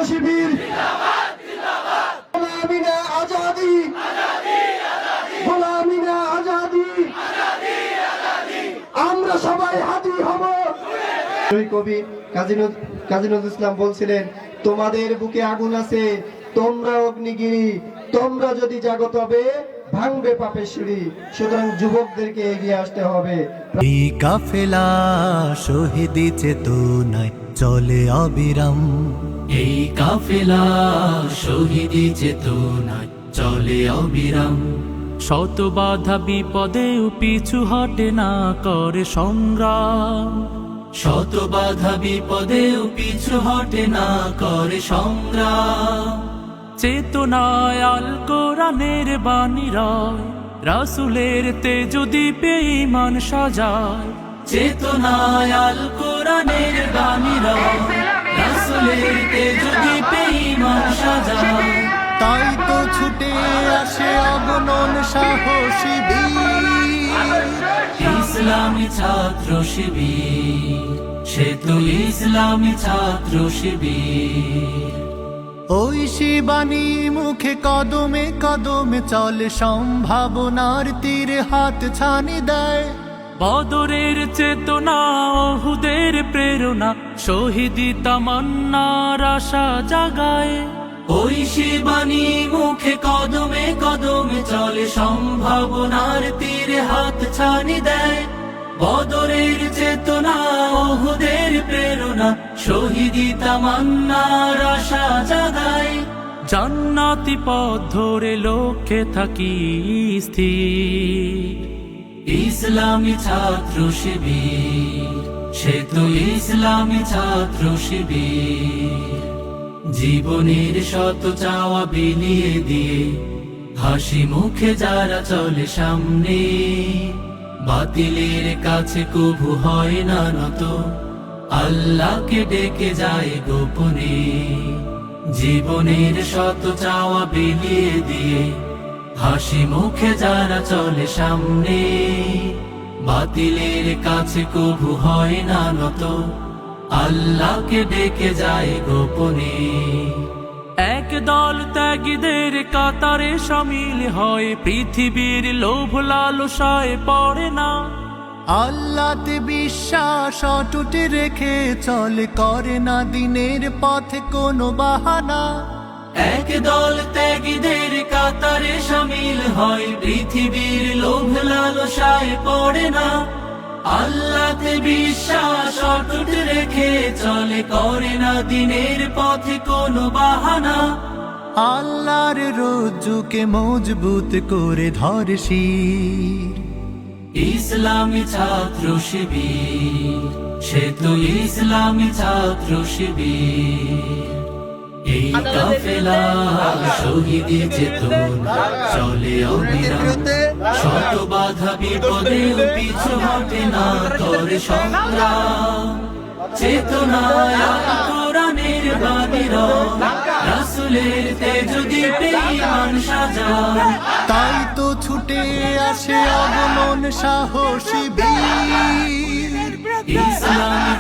শিবির গোলামি না আজাদি, গোলামি না আজাদি, আমরা সবাই হাদি হব। কবি কাজী নজরুল ইসলাম বলছিলেন, তোমাদের বুকে আগুন আছে, তোমরা অগ্নিগিরি, তোমরা যদি জাগো তবে ভাঙবে পাপের সিঁড়ি। সুতরাং যুবকদেরকে এগিয়ে আসতে হবে। এই কাফেলা শহীদি চেতনায় চলে অবিরাম, এই কাফেলা শহীদি চেতনায় চলে অবিরাম। শত বাধা বিপদেও পিছু হটে না করে সংগ্রাম, শত বাধা বিপদেও পিছু হটে না করে সংগ্রাম। চেতনায় আল কোরআনের বাণী রয়, রাসূলের তেজ দীপে ঈমান সাজায়। চেতনায় আল কোরআনের বাণী রয়, রাসূলের তেজ দীপে ঈমান সাজায়। তাই তো ছুটে আসে অগণন সাহসী বীর, ইসলামী ছাত্র শিবির, সে তো ইসলামী ছাত্র শিবির। ওই শিবানী মুখে কদমে কদমে চলে, সম্ভাবনার তীরে হাত ছানি দেয়। বদরের চেতনা, ওহুদের প্রেরণা, শহীদি তামান্নার আশা জাগায়। ওই শিবানী মুখে কদমে কদমে চলে, সম্ভাবনার তীরে হাত ছানি দেয়। বদরের চেতনা, ওহুদের প্রেরণা, শহীদি তামান্নার আশা জাগায়। জান্নাতি পথ ধরে লক্ষ্যে থাকি স্থির, ইসলামী ছাত্র শিবির, সে তো ইসলামী ছাত্র শিবির। জীবনের শত চাওয়া বিলিয়ে দিয়ে হাসি মুখে যারা চলে সামনে, বাতিলের কাছে কভু হয় না নত, আল্লাহকে ডেকে যায় গোপনে। জীবনের শত চাওয়া বিলিয়ে দিয়ে হাসি মুখে যারা চলে সামনে, বাতিলের কাছে কভু হয় না নত, আল্লাহকে ডেকে যায় গোপনে। এক দল ত্যাগীদের কাতারে শামিল হয়, পৃথিবীর লোভ লালসায় পড়ে না। আল্লাহতে বিশ্বাস অটুট রেখে চলে, করে না দিনের পথে কোনো বাহানা। এক দল ত্যাগীদের কাতারে শামিল হয়, পৃথিবীর লোভ লালসায় পড়ে না। আল্লাহতে বিশ্বাস অটুট রেখে চলে, করে না দিনের পথে কোনো বাহানা। আল্লাহর রজ্জুকে মজবুত করে ধরে শির, ইসলামী ছাত্র শিবির, সে তো ইসলামী ছাত্র শিবির। এই কাফেলা শহীদি চেতনা চলে অবিরাম, শত বাধা বিপদেও পিছু হটে না করে সংগ্রাম। চেতনায় আল কোরআনের বাণী রয়, রাসূলের তেজ দীপে ঈমান সাজায়। তাই তো ছুটে আসে অগণন সাহসী বীর, ইসলামী